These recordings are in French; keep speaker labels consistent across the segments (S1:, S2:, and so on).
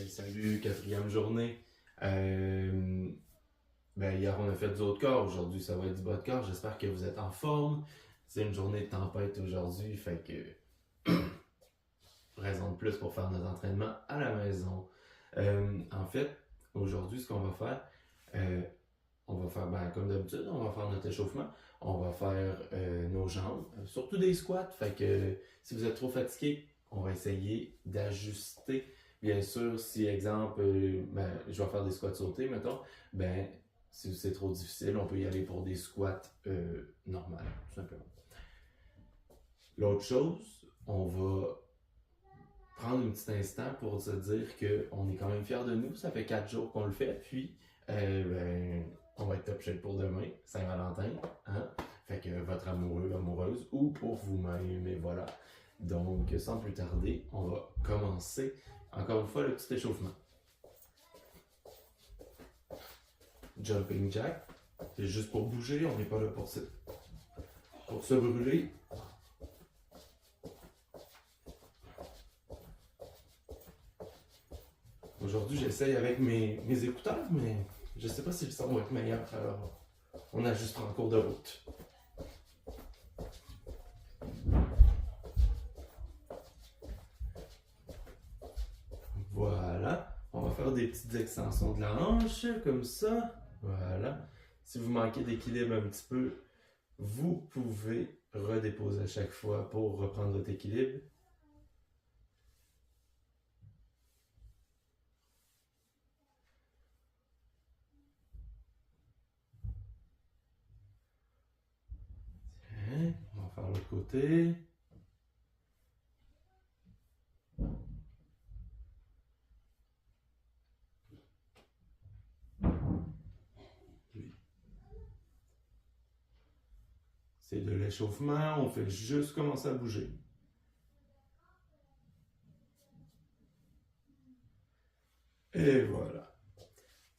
S1: Salut, quatrième journée. Hier, on a fait du haut de corps. Aujourd'hui, ça va être du bas de corps. J'espère que vous êtes en forme. C'est une journée de tempête aujourd'hui, fait que raison de plus pour faire notre entraînement à la maison. En fait, aujourd'hui, ce qu'on va faire, on va faire, comme d'habitude, on va faire notre échauffement. On va faire nos jambes, surtout des squats. Fait que si vous êtes trop fatigué, on va essayer d'ajuster. Bien sûr, si, exemple, je vais faire des squats sautés, mettons, si c'est trop difficile, on peut y aller pour des squats normales, tout simplement. L'autre chose, on va prendre un petit instant pour se dire qu'on est quand même fiers de nous. Ça fait 4 jours qu'on le fait, puis on va être top shape pour demain, Saint-Valentin, hein? Fait que votre amoureux, amoureuse, ou pour vous-même, et voilà. Donc, sans plus tarder, on va commencer, encore une fois, le petit échauffement. Jumping jack, c'est juste pour bouger, on n'est pas là pour se brûler. Aujourd'hui, j'essaye avec mes écouteurs, mais je sais pas si le son va être meilleur, alors on ajustera en cours de route. Voilà, on va faire des petites extensions de la hanche, comme ça. Voilà. Si vous manquez d'équilibre un petit peu, vous pouvez redéposer à chaque fois pour reprendre votre équilibre. Tiens, on va faire l'autre côté. C'est de l'échauffement, on fait juste commencer à bouger. Et voilà.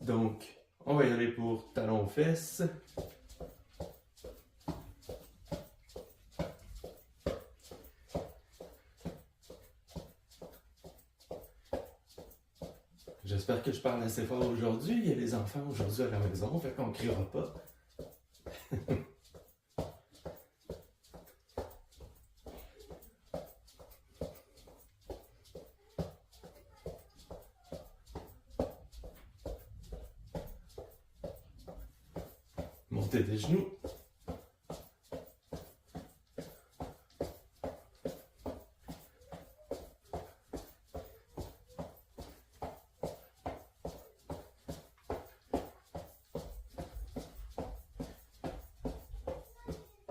S1: Donc, on va y aller pour talons-fesses. J'espère que je parle assez fort aujourd'hui. Il y a les enfants aujourd'hui à la maison, fait qu'on ne criera pas. Montez des genoux.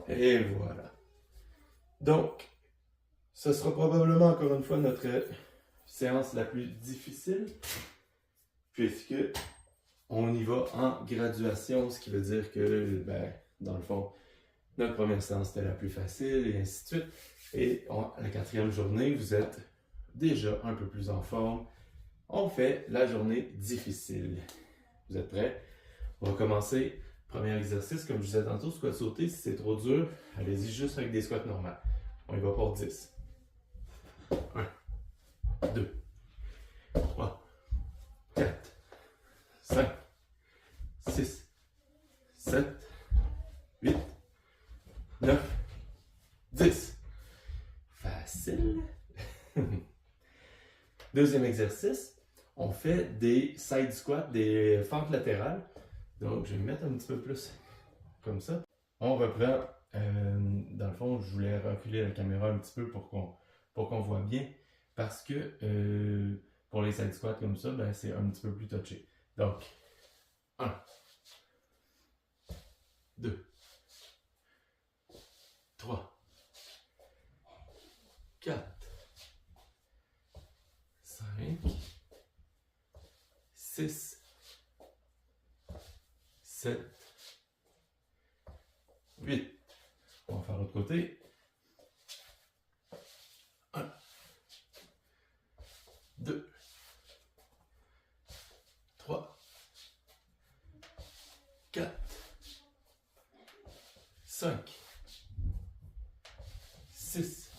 S1: Et voilà. Donc, ce sera probablement encore une fois notre séance la plus difficile, puisque on y va en graduation, ce qui veut dire que, dans le fond, notre première séance était la plus facile, et ainsi de suite. Et la quatrième journée, vous êtes déjà un peu plus en forme. On fait la journée difficile. Vous êtes prêts? On va commencer. Premier exercice, comme je disais tantôt, squat sauté. Si c'est trop dur, allez-y juste avec des squats normales. On y va pour 10. 1, 2, 3, 4, 5, 6, 7, 8, 9, 10. Facile. Deuxième exercice, on fait des side squats, des fentes latérales. Donc, je vais me mettre un petit peu plus comme ça. On reprend. Dans le fond, je voulais reculer la caméra un petit peu pour qu'on voit bien. Parce que pour les side squats comme ça, c'est un petit peu plus touché. Donc, 1, 2, 3, 4, 5, 6, 7, 8. On va faire l'autre côté. 1, 2, 3, 4, 5, 6,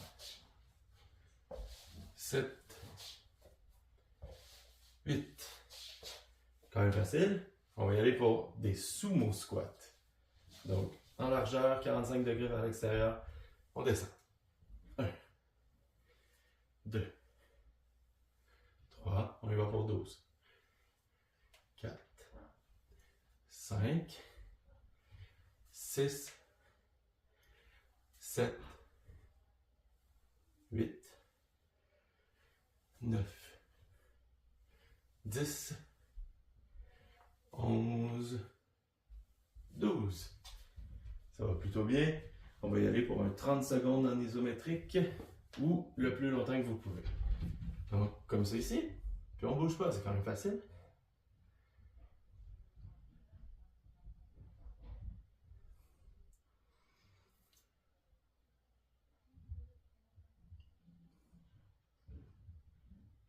S1: 7, 8, quand même facile. On va y aller pour des sumo squats. Donc, en largeur, 45 degrés vers l'extérieur. On descend. 1, 2, 3. On y va pour 12. 4, 5, 6, 7, 8, 9, 10, 11, 12. Ça va plutôt bien. On va y aller pour un 30 secondes en isométrique ou le plus longtemps que vous pouvez. Donc, comme ça ici. Puis on ne bouge pas, c'est quand même facile.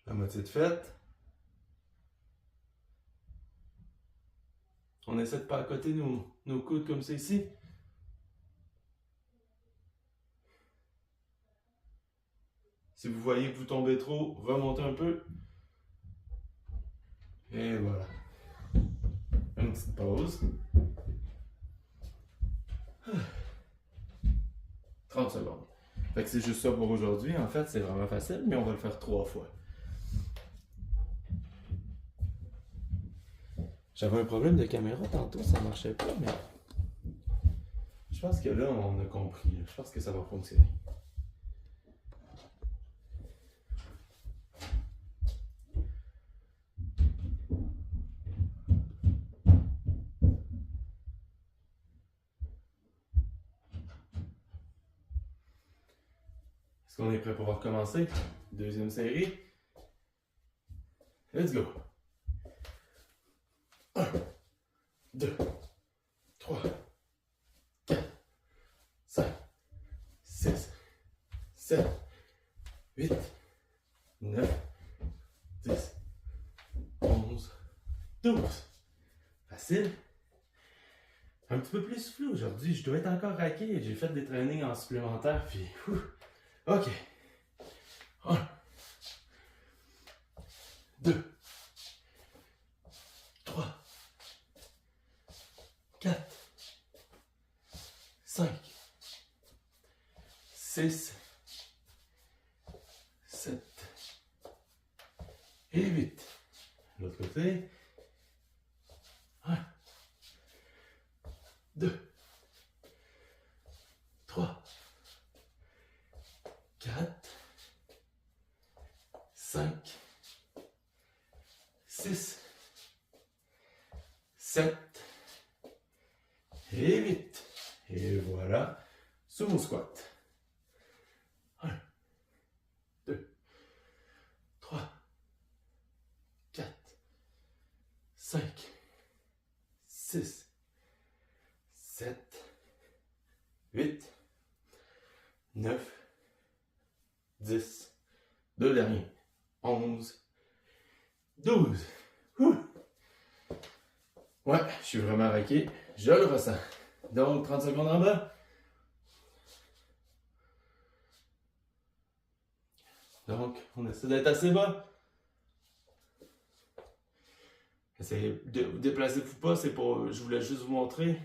S1: La moitié de faite. On essaie de pas accoter nos coudes comme ça ici. Si vous voyez que vous tombez trop, remontez un peu. Et voilà. Une petite pause. 30 secondes. Fait que c'est juste ça pour aujourd'hui. En fait, c'est vraiment facile, mais on va le faire 3 fois. J'avais un problème de caméra tantôt, ça marchait pas, mais je pense que là, on a compris. Je pense que ça va fonctionner. Est-ce qu'on est prêt pour recommencer? Deuxième série. Let's go! 1, 2, 3, 4, 5, 6, 7, 8, 9, 10, 11, 12. Facile. Un petit peu plus soufflé aujourd'hui. Je dois être encore raqué. J'ai fait des trainings en supplémentaire. Puis, OK. 1, 2, 3, 4, 5, 6, 7 et 8. L'autre côté. 1, 2, 3, 4, 5, 6, 7 et 8. Et voilà, sumo squat. 1, 2, 3, 4, 5, 6, 7, 8, 9, 10, deux derniers, 11, 12. Ouais, je suis vraiment raqué, je le ressens. Donc, 30 secondes en bas. Donc, on essaie d'être assez bas. Essayez de déplacez-vous pas, c'est pour. Je voulais juste vous montrer.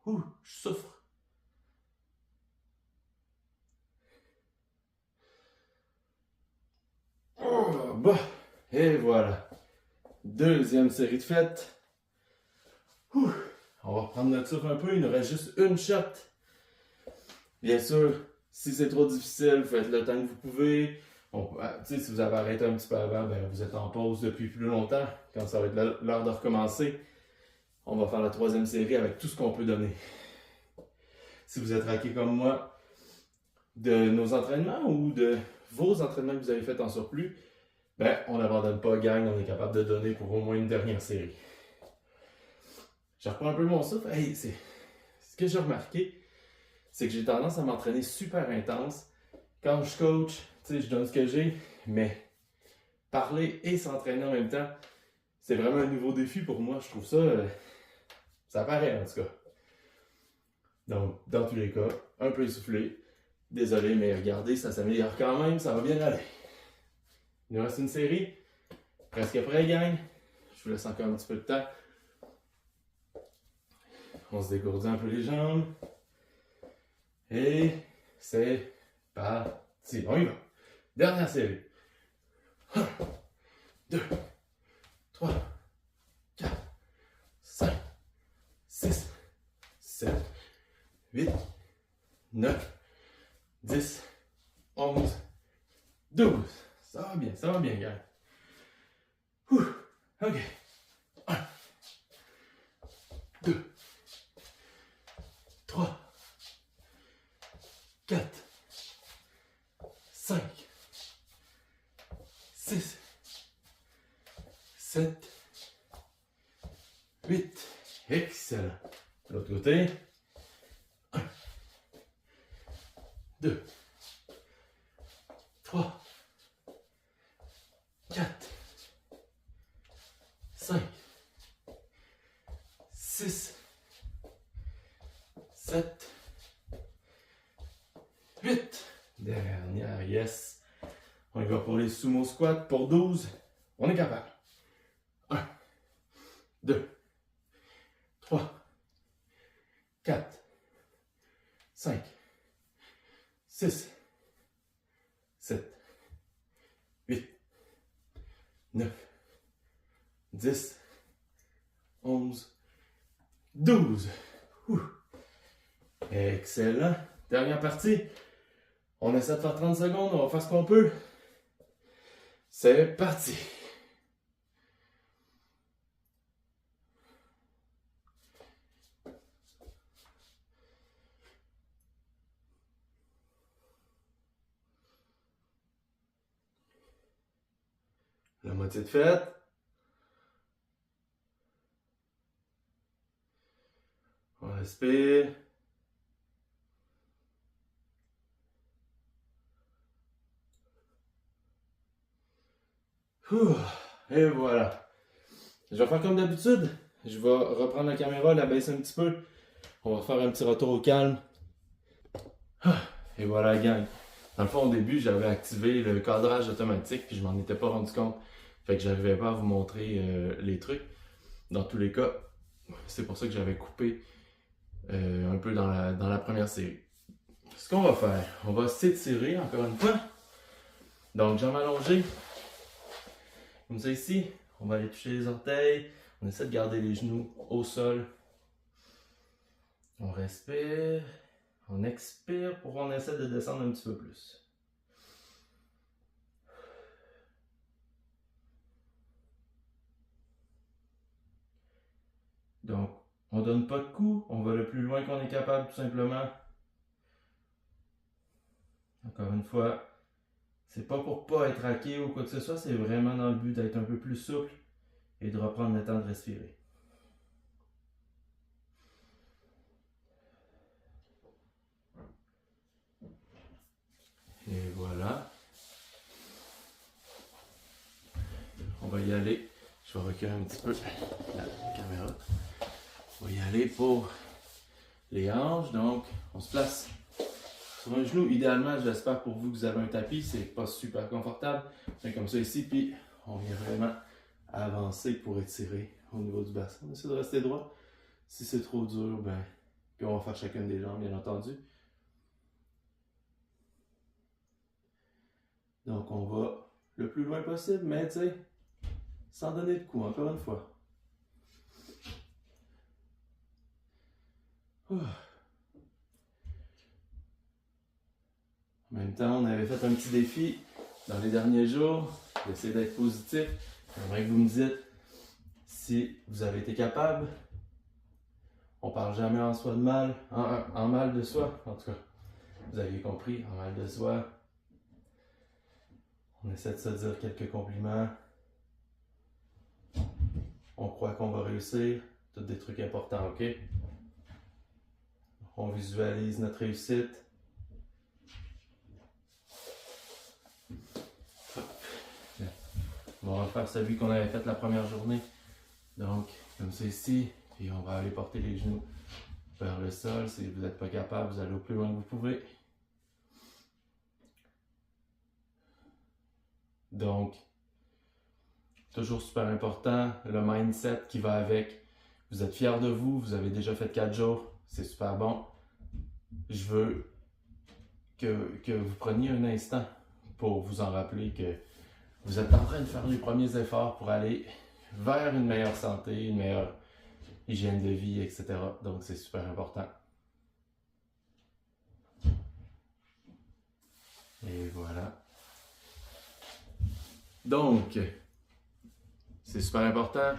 S1: Je souffre. Bah, et voilà. Deuxième série de fêtes. On va reprendre notre souffle un peu, il nous reste juste une shot. Bien sûr, si c'est trop difficile, faites le temps que vous pouvez. Si vous avez arrêté un petit peu avant, ben, vous êtes en pause depuis plus longtemps. Quand ça va être l'heure de recommencer, on va faire la troisième série avec tout ce qu'on peut donner. Si vous êtes raqué comme moi de nos entraînements ou de vos entraînements que vous avez fait en surplus, ben, on n'abandonne pas, gang, on est capable de donner pour au moins une dernière série. Je reprends un peu mon souffle. Ce que j'ai remarqué, c'est que j'ai tendance à m'entraîner super intense. Quand je coach, je donne ce que j'ai, mais parler et s'entraîner en même temps, c'est vraiment un nouveau défi pour moi. Je trouve ça, ça paraît en tout cas. Donc, dans tous les cas, un peu essoufflé,
S2: Désolé, mais regardez, ça s'améliore quand même, ça va bien aller. Il nous reste une série. Presque prêt, gang. Je vous laisse encore un petit peu de temps. On se dégourdit un peu les jambes. Et c'est parti. On y va. Dernière série. 1, 2, 3, 4, 5, 6, 7, 8, 9, 10, 11, 12. Ça va bien, gars. OK. 1, 2, 3, 4, 5, 6, 7, 8. Excellent. De l'autre côté. 1, 2, 3, 4, 5, 6, 7, 8. Dernière, yes. On y va pour les sumo squats pour 12. On est capable. 1, 2, 3, 4, 5, 6, 7, 8, 9, 10, 11, 12. Excellent. Dernière partie. On essaie de faire 30 secondes, on va faire ce qu'on peut. C'est parti. La moitié de faite. On respire. Et voilà. Je vais faire comme d'habitude. Je vais reprendre la caméra, la baisser un petit peu. On va faire un petit retour au calme. Et voilà, gang. Dans le fond, au début, j'avais activé le cadrage automatique, puis je m'en étais pas rendu compte. Fait que j'arrivais pas à vous montrer les trucs. Dans tous les cas, c'est pour ça que j'avais coupé un peu dans la première série. Ce qu'on va faire, on va s'étirer encore une fois. Donc, jambes allongées. Comme ça ici, on va aller toucher les orteils. On essaie de garder les genoux au sol. On respire. On expire pour qu'on essaie de descendre un petit peu plus. Donc, on ne donne pas de coups, on va le plus loin qu'on est capable tout simplement. Encore une fois, c'est pas pour pas être raqué ou quoi que ce soit, c'est vraiment dans le but d'être un peu plus souple et de reprendre le temps de respirer. Et voilà. On va y aller. Je vais reculer un petit peu la caméra. On va y aller pour les hanches. Donc, on se place sur un genou. Idéalement, j'espère pour vous que vous avez un tapis. C'est pas super confortable. C'est comme ça ici. Puis, on vient vraiment avancer pour étirer au niveau du bassin. On essaie de rester droit. Si c'est trop dur, ben, puis on va faire chacune des jambes, bien entendu. Donc, on va le plus loin possible, mais tu sais, sans donner de coups, encore une fois. En même temps, on avait fait un petit défi dans les derniers jours, d'essayer d'être positif. J'aimerais que vous me dites si vous avez été capable. On parle jamais en soi de mal, en mal de soi, en tout cas. Vous aviez compris, en mal de soi. On essaie de se dire quelques compliments. On croit qu'on va réussir. Tous des trucs importants, ok? On visualise notre réussite. On va refaire celui qu'on avait fait la première journée. Donc, comme ça ici. Puis on va aller porter les genoux vers le sol. Si vous n'êtes pas capable, vous allez au plus loin que vous pouvez. Donc, toujours super important, le mindset qui va avec. Vous êtes fiers de vous, vous avez déjà fait 4 jours, c'est super bon. Je veux que vous preniez un instant pour vous en rappeler que vous êtes en train de faire les premiers efforts pour aller vers une meilleure santé, une meilleure hygiène de vie, etc. Donc, c'est super important. Et voilà. Donc, c'est super important.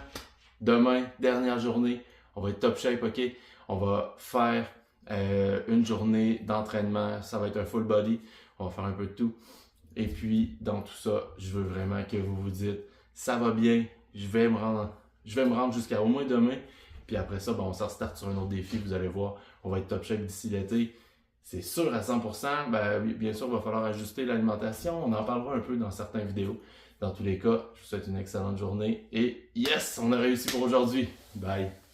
S2: Demain, dernière journée, on va être top shape, ok? On va faire une journée d'entraînement. Ça va être un full body. On va faire un peu de tout. Et puis, dans tout ça, je veux vraiment que vous vous dites, ça va bien, je vais me rendre jusqu'à au moins demain. Puis après ça, on s'en start sur un autre défi. Vous allez voir, on va être top shape d'ici l'été. C'est sûr à 100%. Bien sûr, il va falloir ajuster l'alimentation. On en parlera un peu dans certaines vidéos. Dans tous les cas, je vous souhaite une excellente journée. Et yes, on a réussi pour aujourd'hui. Bye!